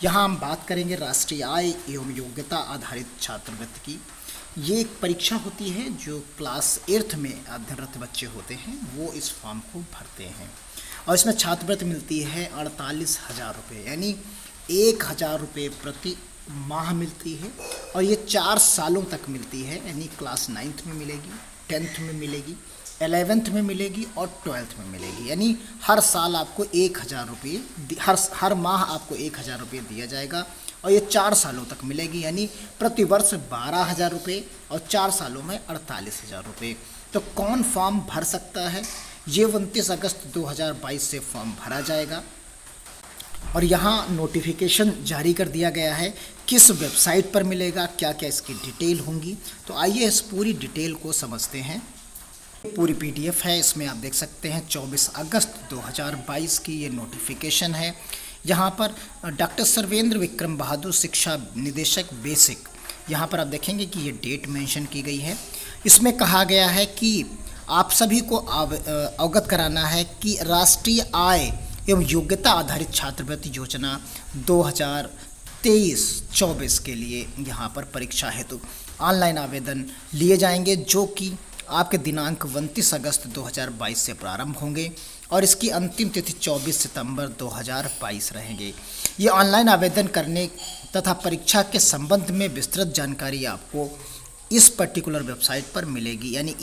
यहाँ हम बात करेंगे राष्ट्रीय आय एवं योग्यता आधारित छात्रवृत्ति की। ये एक परीक्षा होती है जो क्लास 8th में अध्ययनरत बच्चे होते हैं वो इस फॉर्म को भरते हैं और इसमें छात्रवृत्ति मिलती है 48,000 रुपये, यानी 1,000 रुपये प्रति माह मिलती है और ये 4 सालों तक मिलती है, यानी क्लास 9th में मिलेगी, 10th में मिलेगी, 11th में मिलेगी और 12th में मिलेगी। यानी हर साल आपको 1,000 रुपये, हर माह आपको 1,000 रुपये दिया जाएगा और ये 4 सालों तक मिलेगी, यानी प्रति वर्ष 12,000 रुपये और 4 सालों में 48,000 रुपये। तो कौन फॉर्म भर सकता है? ये 29 अगस्त 2022 से फॉर्म भरा जाएगा और यहाँ नोटिफिकेशन जारी कर दिया गया है। किस वेबसाइट पर मिलेगा, क्या क्या इसकी डिटेल होंगी, तो आइए इस पूरी डिटेल को समझते हैं। पूरी पीडीएफ है, इसमें आप देख सकते हैं 24 अगस्त 2022 की ये नोटिफिकेशन है। यहाँ पर डॉक्टर सर्वेंद्र विक्रम बहादुर शिक्षा निदेशक बेसिक, यहाँ पर आप देखेंगे कि ये डेट मेंशन की गई है। इसमें कहा गया है कि आप सभी को अवगत कराना है कि राष्ट्रीय आय एवं योग्यता आधारित छात्रवृत्ति योजना 2023-24 के लिए यहाँ पर परीक्षा हेतु ऑनलाइन आवेदन लिए जाएंगे, जो कि आपके दिनांक 29 अगस्त 2022 से प्रारंभ होंगे और इसकी अंतिम तिथि 24 सितंबर 2022 रहेंगे। ये ऑनलाइन आवेदन करने तथा परीक्षा के संबंध में विस्तृत जानकारी आपको इस पर्टिकुलर वेबसाइट पर मिलेगी, यानी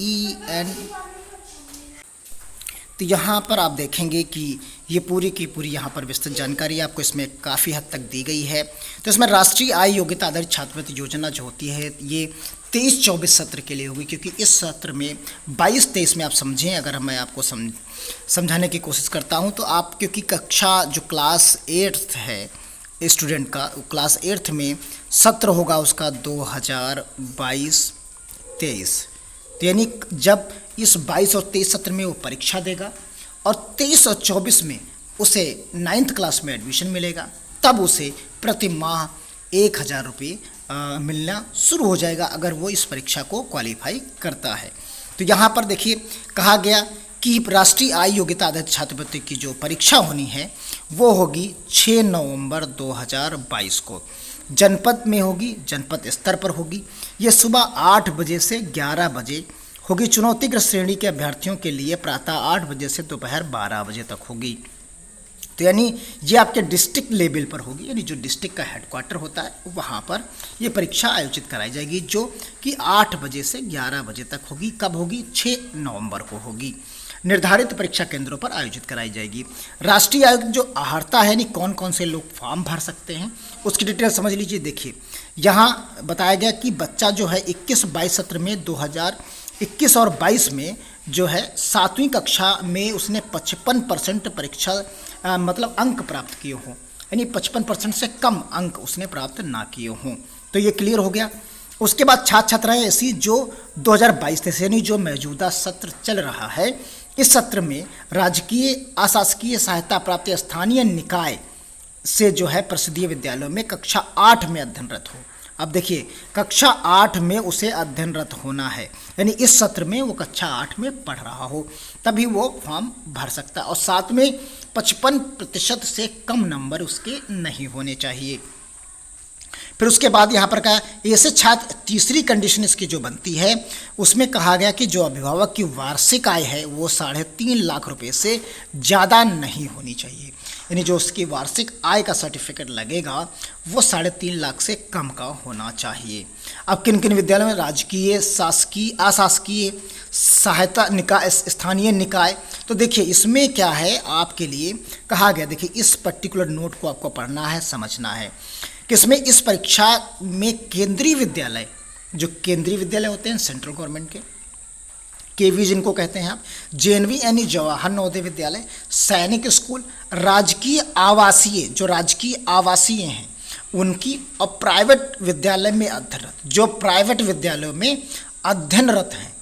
तो यहाँ पर आप देखेंगे कि ये पूरी की पूरी यहाँ पर विस्तृत जानकारी आपको इसमें काफ़ी हद तक दी गई है। तो इसमें राष्ट्रीय आय योग्यता आधारित छात्रवृत्ति योजना जो होती है ये 23-24 सत्र के लिए होगी, क्योंकि इस सत्र में 22-23 में आप समझें, अगर मैं आपको समझाने की कोशिश करता हूँ तो आप, क्योंकि कक्षा जो क्लास 8th है स्टूडेंट का, क्लास 8th में सत्र होगा उसका 2022-23, तो यानी जब इस 22 और 23 सत्र में वो परीक्षा देगा और 23 और 24 में उसे 9th क्लास में एडमिशन मिलेगा, तब उसे प्रति माह 1,000 रुपये मिलना शुरू हो जाएगा अगर वो इस परीक्षा को क्वालिफाई करता है। तो यहाँ पर देखिए कहा गया कि राष्ट्रीय आय योग्यता आधारित छात्रवृत्ति की जो परीक्षा होनी है वो होगी 6 नवंबर 2022 को, जनपद में होगी, जनपद स्तर पर होगी। ये सुबह 8 बजे से 11 बजे होगी। चुनौतीग्रस्त श्रेणी के अभ्यर्थियों के लिए प्रातः 8 बजे से दोपहर 12 बजे तक होगी। तो यानी ये आपके डिस्ट्रिक्ट लेवल पर होगी, यानी जो डिस्ट्रिक्ट का हेडक्वार्टर होता है वहाँ पर ये परीक्षा आयोजित कराई जाएगी, जो कि 8 बजे से 11 बजे तक होगी। कब होगी? 6 नवंबर को होगी। निर्धारित परीक्षा केंद्रों पर आयोजित कराई जाएगी। राष्ट्रीय आयोग जो अहर्ता है, यानी कौन कौन से लोग फॉर्म भर सकते हैं उसकी डिटेल समझ लीजिए। देखिए यहाँ बताया गया कि बच्चा जो है 21-22 सत्र में 2021 और 22 में जो है 7वीं कक्षा में उसने 55% परीक्षा मतलब अंक प्राप्त किए हों, यानी 55% से कम अंक उसने प्राप्त ना किए हों। तो ये क्लियर हो गया। उसके बाद छात्र छात्राएं ऐसी जो 2022 से, यानी जो मौजूदा सत्र चल रहा है, इस सत्र में राजकीय अशासकीय सहायता प्राप्त स्थानीय निकाय से जो है परिषदीय विद्यालयों में कक्षा 8 में अध्ययनरत हो। अब देखिए कक्षा 8 में उसे अध्ययनरत होना है, यानी इस सत्र में वो कक्षा 8 में पढ़ रहा हो, तभी वो फॉर्म भर सकता है और साथ में 55% से कम नंबर उसके नहीं होने चाहिए। फिर उसके बाद यहाँ पर कहा ऐसे छात्र, तीसरी कंडीशन इसकी जो बनती है उसमें कहा गया कि जो अभिभावक की वार्षिक आय है वो 3.5 लाख रुपए से ज़्यादा नहीं होनी चाहिए, यानी जो उसकी वार्षिक आय का सर्टिफिकेट लगेगा वो 3.5 लाख से कम का होना चाहिए। अब किन किन विद्यालयों में राजकीय, शासकीय, अशासकीय सहायता निकाय, स्थानीय निकाय, तो देखिए इसमें क्या है आपके लिए कहा गया, देखिए इस पर्टिकुलर नोट को आपको पढ़ना है, समझना है कि इसमें इस परीक्षा में केंद्रीय विद्यालय, जो केंद्रीय विद्यालय होते हैं सेंट्रल गवर्नमेंट के, केवी जिनको कहते हैं आप, जेएनवी यानी जवाहर नवोदय विद्यालय, सैनिक स्कूल, राजकीय आवासीय, जो राजकीय आवासीय हैं उनकी, और प्राइवेट विद्यालय में अध्ययनरत, जो प्राइवेट विद्यालयों में अध्ययनरत हैं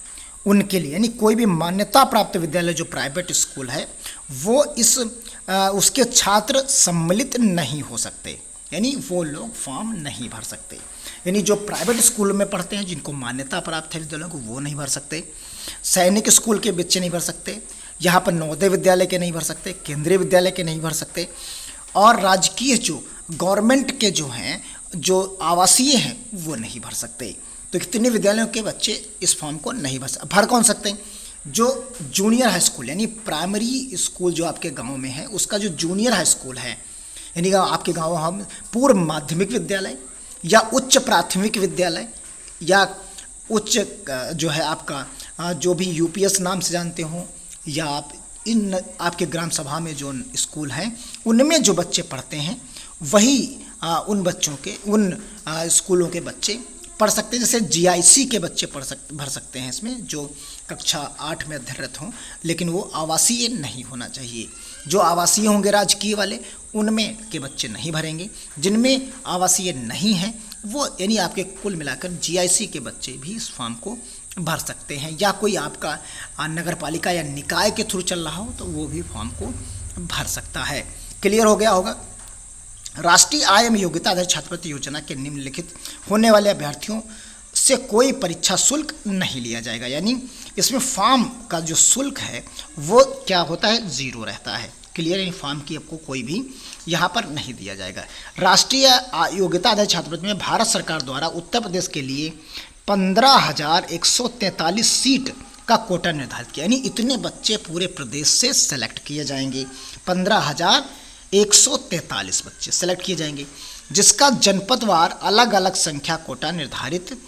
उनके लिए, यानी कोई भी मान्यता प्राप्त विद्यालय जो प्राइवेट स्कूल है वो उसके छात्र सम्मिलित नहीं हो सकते, यानी वो लोग फॉर्म नहीं भर सकते। यानी जो प्राइवेट स्कूल में पढ़ते हैं जिनको मान्यता प्राप्त है विद्यालयों को, वो नहीं भर सकते। सैनिक स्कूल के बच्चे नहीं भर सकते, यहाँ पर नवोदय विद्यालय के नहीं भर सकते, केंद्रीय विद्यालय के नहीं भर सकते, और राजकीय जो गवर्नमेंट के जो हैं, जो आवासीय हैं, वो नहीं भर सकते। तो कितने विद्यालयों के बच्चे इस फॉर्म को नहीं भर कौन सकते हैं? जो जूनियर हाई स्कूल यानी प्राइमरी स्कूल जो आपके गांव में है, उसका जो जूनियर हाई स्कूल है, यानी आपके गांव हम पूर्व माध्यमिक विद्यालय या उच्च प्राथमिक विद्यालय या उच्च जो है आपका जो भी यूपीएस नाम से जानते हो, या आप इन आपके ग्राम सभा में जो स्कूल हैं उनमें जो बच्चे पढ़ते हैं, वही उन बच्चों के उन स्कूलों के बच्चे पढ़ सकते हैं। जैसे जीआईसी के बच्चे भर सकते हैं इसमें, जो कक्षा 8 में अध्ययनरत हों, लेकिन वो आवासीय नहीं होना चाहिए। जो आवासीय होंगे राजकीय वाले, उनमें के बच्चे नहीं भरेंगे। जिनमें आवासीय नहीं हैं वो यानी आपके कुल मिलाकर जीआईसी के बच्चे भी इस फॉर्म को भर सकते हैं, या कोई आपका नगर पालिका या निकाय के थ्रू चल रहा हो तो वो भी फॉर्म को भर सकता है। क्लियर हो गया होगा। राष्ट्रीय आय एवं योग्यता आधारित छात्रवृत्ति योजना के निम्नलिखित होने वाले अभ्यर्थियों से कोई परीक्षा शुल्क नहीं लिया जाएगा, यानी इसमें फॉर्म का जो शुल्क है वो क्या होता है, जीरो रहता है। क्लियर है, फॉर्म की आपको कोई भी यहाँ पर नहीं दिया जाएगा। राष्ट्रीय योग्यता आधारित छात्रवृत्ति में भारत सरकार द्वारा उत्तर प्रदेश के लिए 15,143 सीट का कोटा निर्धारित किया, यानी इतने बच्चे पूरे प्रदेश से सेलेक्ट किए जाएंगे। 15,143 बच्चे सेलेक्ट किए जाएंगे, जिसका जनपदवार अलग अलग संख्या कोटा निर्धारित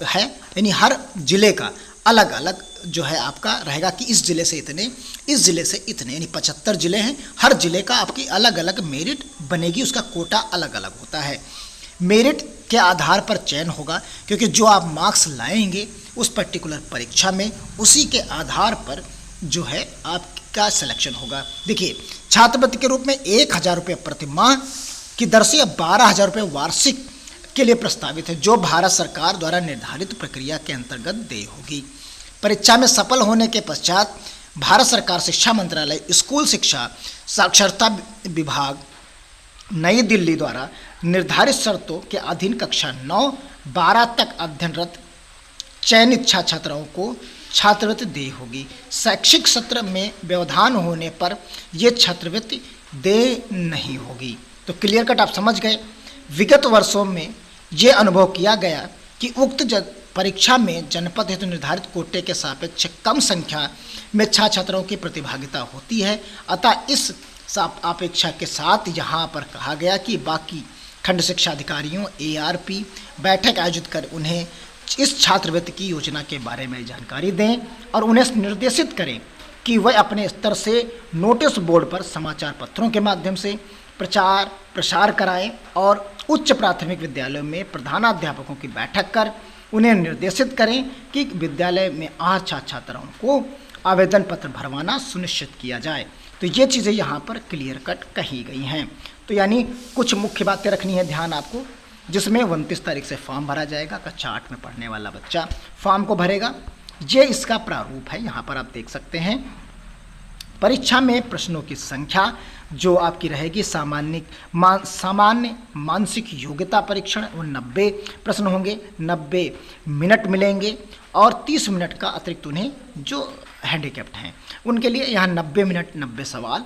है, यानी हर जिले का अलग अलग जो है आपका रहेगा कि इस जिले से इतने, इस जिले से इतने, यानी 75 जिले हैं, हर जिले का आपकी अलग अलग मेरिट बनेगी, उसका कोटा अलग अलग होता है। मेरिट के आधार पर चयन होगा, क्योंकि जो आप मार्क्स लाएंगे उस पर्टिकुलर परीक्षा में, उसी के आधार पर जो है आपका सिलेक्शन होगा। देखिए, छात्रवृत्ति के रूप में 1,000 रुपये प्रति माह की दर से 12,000 रुपये वार्षिक के लिए प्रस्तावित है, जो भारत सरकार द्वारा निर्धारित प्रक्रिया के अंतर्गत देय होगी। परीक्षा में सफल होने के पश्चात भारत सरकार शिक्षा मंत्रालय स्कूल शिक्षा साक्षरता विभाग नई दिल्ली द्वारा निर्धारित शर्तों के अधीन कक्षा 9-12 तक अध्ययनरत चयनित छात्राओं को छात्रवृत्ति देय होगी। शैक्षिक सत्र में व्यवधान होने पर यह छात्रवृत्ति देय नहीं होगी। तो क्लियर कट आप समझ गए। विगत वर्षों में ये अनुभव किया गया कि उक्त परीक्षा में जनपद हेतु निर्धारित कोटे के सापेक्ष कम संख्या में छात्राओं की प्रतिभागिता होती है, अतः इस अपेक्षा के साथ यहाँ पर कहा गया कि बाकी खंड शिक्षा अधिकारियों ARP बैठक आयोजित कर उन्हें इस छात्रवृत्ति की योजना के बारे में जानकारी दें और उन्हें निर्देशित करें कि वह अपने स्तर से नोटिस बोर्ड पर समाचार पत्रों के माध्यम से प्रचार प्रसार कराएं और उच्च प्राथमिक विद्यालयों में प्रधानाध्यापकों की बैठक कर उन्हें निर्देशित करें कि विद्यालय में छात्राओं को आवेदन पत्र भरवाना सुनिश्चित किया जाए। तो ये चीज़ें यहाँ पर क्लियर कट कही गई हैं। तो यानी कुछ मुख्य बातें रखनी है ध्यान आपको, जिसमें 29 तारीख से फॉर्म भरा जाएगा। कक्षा 8 में पढ़ने वाला बच्चा फॉर्म को भरेगा। ये इसका प्रारूप है, यहाँ पर आप देख सकते हैं। परीक्षा में प्रश्नों की संख्या जो आपकी रहेगी सामान्य मानसिक योग्यता परीक्षण, वो 90 प्रश्न होंगे, 90 मिनट मिलेंगे और 30 मिनट का अतिरिक्त उन्हें जो हैंडीकैप्ड हैं उनके लिए यहाँ 90 मिनट 90 सवाल,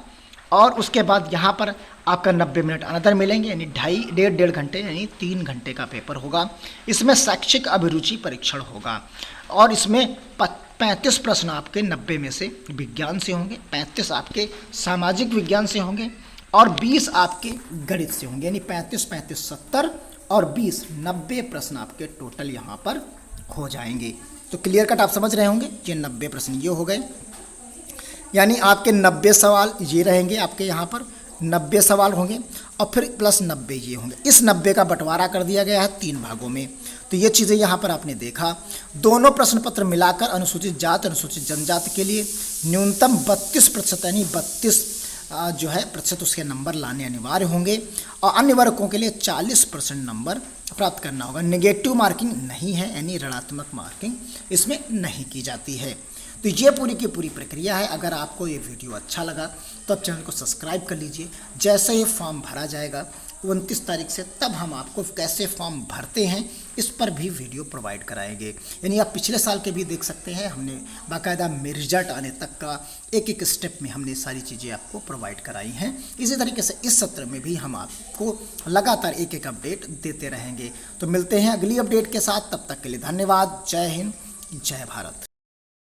और उसके बाद यहाँ पर आपका 90 मिनट अनदर मिलेंगे, यानी डेढ़ घंटे यानी 3 घंटे का पेपर होगा। इसमें शैक्षिक अभिरुचि परीक्षण होगा और इसमें 35 प्रश्न आपके 90 में से विज्ञान से होंगे, 35 आपके सामाजिक विज्ञान से होंगे और 20 आपके गणित से होंगे, यानी 35, 70 और 20, 90 प्रश्न आपके टोटल यहाँ पर हो जाएंगे। तो क्लियर कट आप समझ रहे होंगे। ये 90 प्रश्न ये हो गए, यानी आपके 90 सवाल ये रहेंगे, आपके यहाँ पर 90 सवाल होंगे और फिर प्लस 90 ये होंगे। इस 90 का बंटवारा कर दिया गया है 3 भागों में। तो ये चीज़ें यहाँ पर आपने देखा। दोनों प्रश्न पत्र मिलाकर अनुसूचित जाति अनुसूचित जनजाति के लिए न्यूनतम 32% यानी 32 जो है प्रतिशत उसके नंबर लाने अनिवार्य होंगे और अन्य वर्गों के लिए 40% नंबर प्राप्त करना होगा। नेगेटिव मार्किंग नहीं है, यानी ऋणात्मक मार्किंग इसमें नहीं की जाती है। तो ये पूरी की पूरी प्रक्रिया है। अगर आपको ये वीडियो अच्छा लगा तो आप चैनल को सब्सक्राइब कर लीजिए। जैसे ही फॉर्म भरा जाएगा 29 तारीख से, तब हम आपको कैसे फॉर्म भरते हैं इस पर भी वीडियो प्रोवाइड कराएंगे। यानी आप पिछले साल के भी देख सकते हैं, हमने बाकायदा रिजल्ट आने तक का एक एक स्टेप में हमने सारी चीज़ें आपको प्रोवाइड कराई हैं। इसी तरीके से इस सत्र में भी हम आपको लगातार एक एक अपडेट देते रहेंगे। तो मिलते हैं अगली अपडेट के साथ, तब तक के लिए धन्यवाद। जय हिंद, जय भारत।